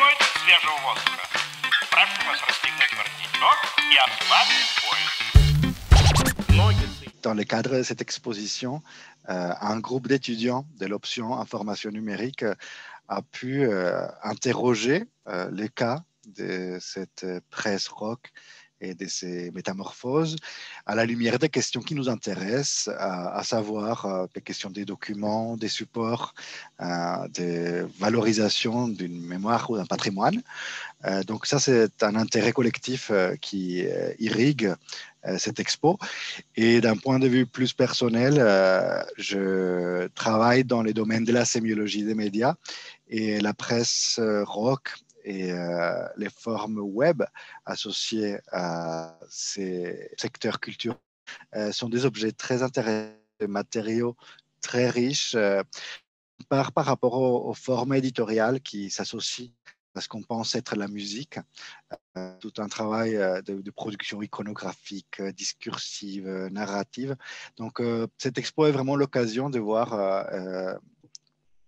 потребует свежего воздуха. Прошу вас расстегнуть воротничок и ослабить пояс. Dans le cadre de cette exposition, un groupe d'étudiants de l'option information numérique a pu interroger le cas de cette presse rock et de ses métamorphoses à la lumière des questions qui nous intéressent, à savoir les questions des documents, des supports, de valorisation d'une mémoire ou d'un patrimoine. Donc ça, c'est un intérêt collectif qui irrigue cette expo. Et d'un point de vue plus personnel, je travaille dans les domaines de la sémiologie des médias et la presse rock et les formes web associées à ces secteurs culturels sont des objets très intéressants, des matériaux très riches par rapport aux formes éditoriales qui s'associent à ce qu'on pense être la musique. Tout un travail de production iconographique, discursive, narrative. Donc, cette expo est vraiment l'occasion de voir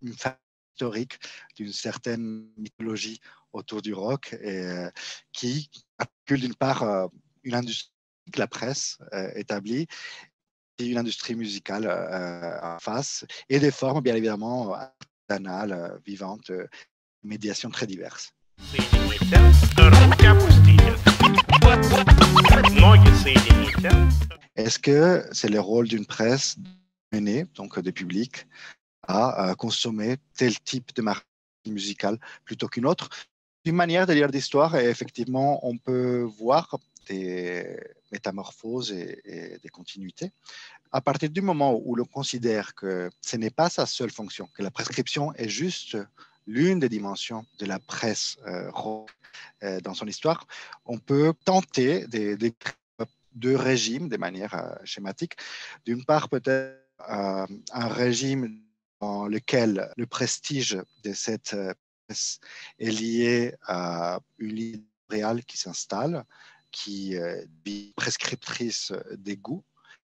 une phase historique d'une certaine mythologie autour du rock et qui articule d'une part une industrie, la presse établie, et une industrie musicale en face, et des formes, bien évidemment, artisanales, vivantes, médiation très diverses. Est-ce que c'est le rôle d'une presse menée, donc des publics, à consommer tel type de marque musicale plutôt qu'une autre? D'une manière de lire l'histoire, et effectivement, on peut voir des métamorphoses et des continuités. À partir du moment où l'on considère que ce n'est pas sa seule fonction, que la prescription est juste l'une des dimensions de la presse dans son histoire, on peut tenter de deux régimes de manière schématique. D'une part, peut-être un régime dans lequel le prestige de cette presse est lié à une ligne réelle qui s'installe, qui est prescriptrice des goûts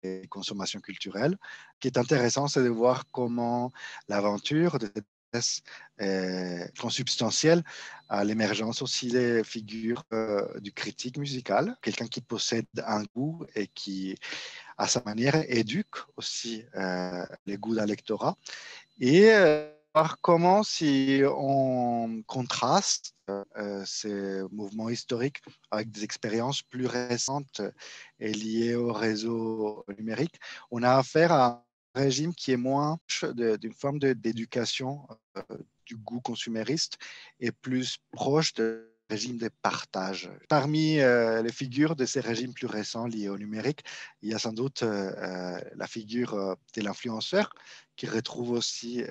et consommation culturelle. Ce qui est intéressant, c'est de voir comment l'aventure de cette pièce est consubstantielle à l'émergence aussi des figures du critique musical, quelqu'un qui possède un goût et qui, à sa manière, éduque aussi les goûts d'un lectorat. Et voir comment, si on contraste ces mouvements historiques avec des expériences plus récentes et liées au réseau numérique, on a affaire à un régime qui est moins d'une forme d'éducation du goût consumériste et plus proche de régime de partage. Parmi les figures de ces régimes plus récents liés au numérique, il y a sans doute la figure de l'influenceur qui retrouve aussi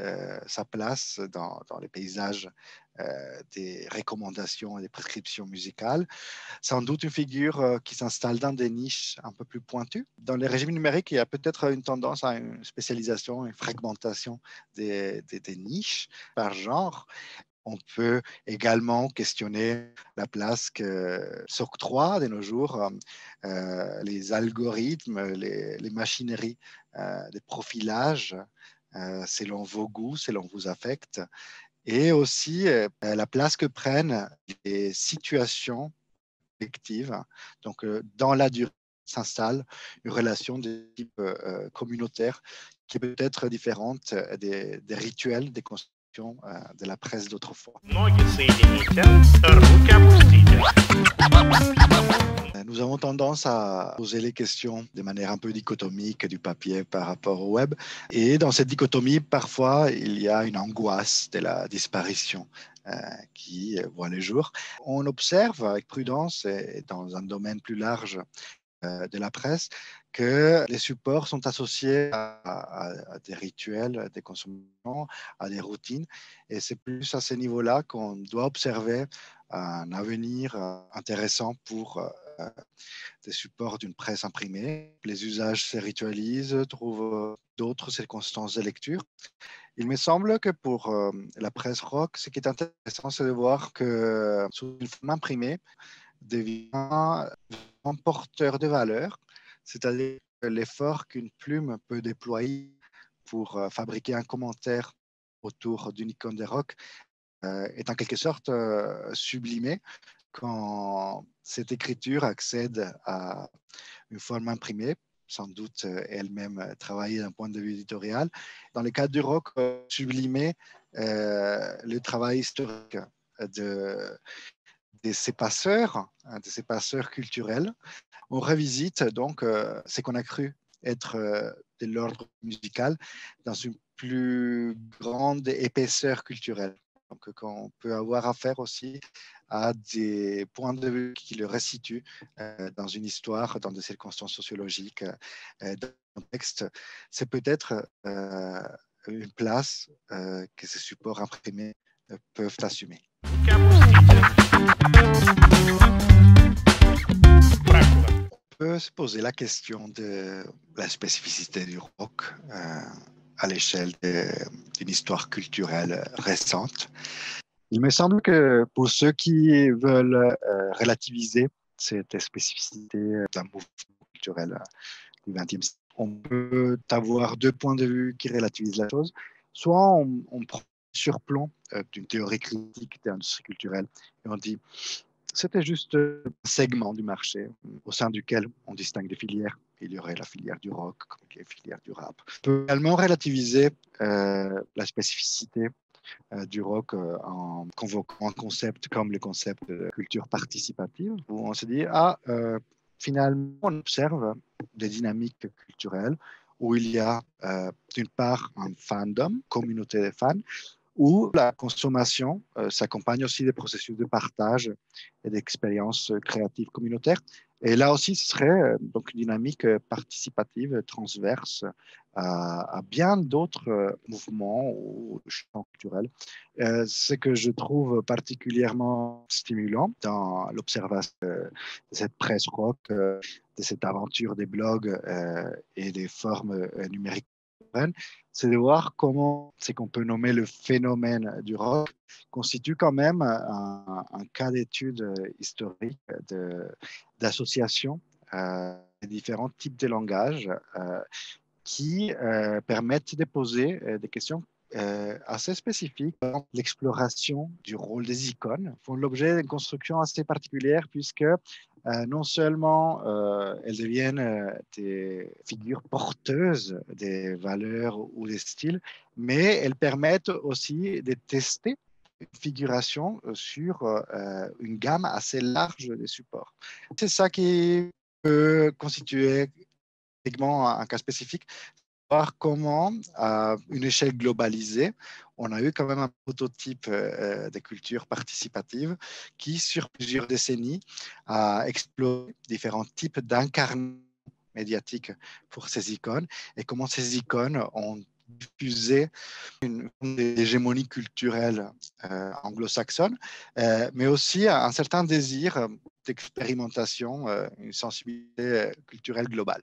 sa place dans les paysages des recommandations et des prescriptions musicales. Sans doute une figure qui s'installe dans des niches un peu plus pointues. Dans les régimes numériques, il y a peut-être une tendance à une spécialisation, une fragmentation des niches par genre. On peut également questionner la place que s'octroient de nos jours les algorithmes, les machineries de profilage selon vos goûts, selon vos affects, et aussi la place que prennent les situations collectives. Donc, dans la durée, s'installe une relation de type communautaire qui peut être différente des rituels, des constructions de la presse d'autrefois. Nous avons tendance à poser les questions de manière un peu dichotomique du papier par rapport au web. Et dans cette dichotomie, parfois, il y a une angoisse de la disparition qui voit le jour. On observe avec prudence, et dans un domaine plus large de la presse, que les supports sont associés à des rituels, des consommations, à des routines. Et c'est plus à ce niveau-là qu'on doit observer un avenir intéressant pour des supports d'une presse imprimée. Les usages se ritualisent, trouvent d'autres circonstances de lecture. Il me semble que pour la presse rock, ce qui est intéressant, c'est de voir que sous une forme imprimée devient un porteur de valeur, c'est-à-dire que l'effort qu'une plume peut déployer pour fabriquer un commentaire autour d'une icône de rock est en quelque sorte sublimée quand cette écriture accède à une forme imprimée, sans doute elle-même travaillée d'un point de vue éditorial. Dans le cas du rock, sublimer le travail historique de ces passeurs, de ces passeurs culturels. On revisite donc ce qu'on a cru être de l'ordre musical dans une plus grande épaisseur culturelle. Donc, on peut avoir affaire aussi à des points de vue qui le resituent dans une histoire, dans des circonstances sociologiques, dans un contexte. C'est peut-être une place que ces supports imprimés peuvent assumer. On peut se poser la question de la spécificité du rock à l'échelle d'une histoire culturelle récente. Il me semble que pour ceux qui veulent relativiser cette spécificité d'un mouvement culturel du XXe siècle, on peut avoir deux points de vue qui relativisent la chose. Soit on prend le surplomb d'une théorie critique de l'industrie culturelle et on dit c'était juste un segment du marché au sein duquel on distingue des filières. Il y aurait la filière du rock comme la filière du rap. On peut également relativiser la spécificité du rock en convoquant un concept comme le concept de culture participative, où on se dit, finalement, on observe des dynamiques culturelles où il y a d'une part un fandom, communauté de fans, où la consommation s'accompagne aussi des processus de partage et d'expériences créatives communautaires. Et là aussi, ce serait donc une dynamique participative transverse à bien d'autres mouvements ou champs culturels. Ce que je trouve particulièrement stimulant dans l'observation de cette presse rock, de cette aventure des blogs et des formes numériques, c'est de voir comment ce qu'on peut nommer le phénomène du rock constitue quand même un cas d'étude historique d'association de différents types de langages qui permettent de poser des questions assez spécifiques. L'exploration du rôle des icônes font l'objet d'une construction assez particulière puisque non seulement elles deviennent des figures porteuses des valeurs ou des styles, mais elles permettent aussi de tester une figuration sur une gamme assez large de supports. C'est ça qui peut constituer un cas spécifique, voir comment, à une échelle globalisée, on a eu quand même un prototype de culture participative qui, sur plusieurs décennies, a exploré différents types d'incarnations médiatiques pour ces icônes et comment ces icônes ont diffusé une hégémonie culturelle anglo-saxonne, mais aussi un certain désir d'expérimentation, une sensibilité culturelle globale.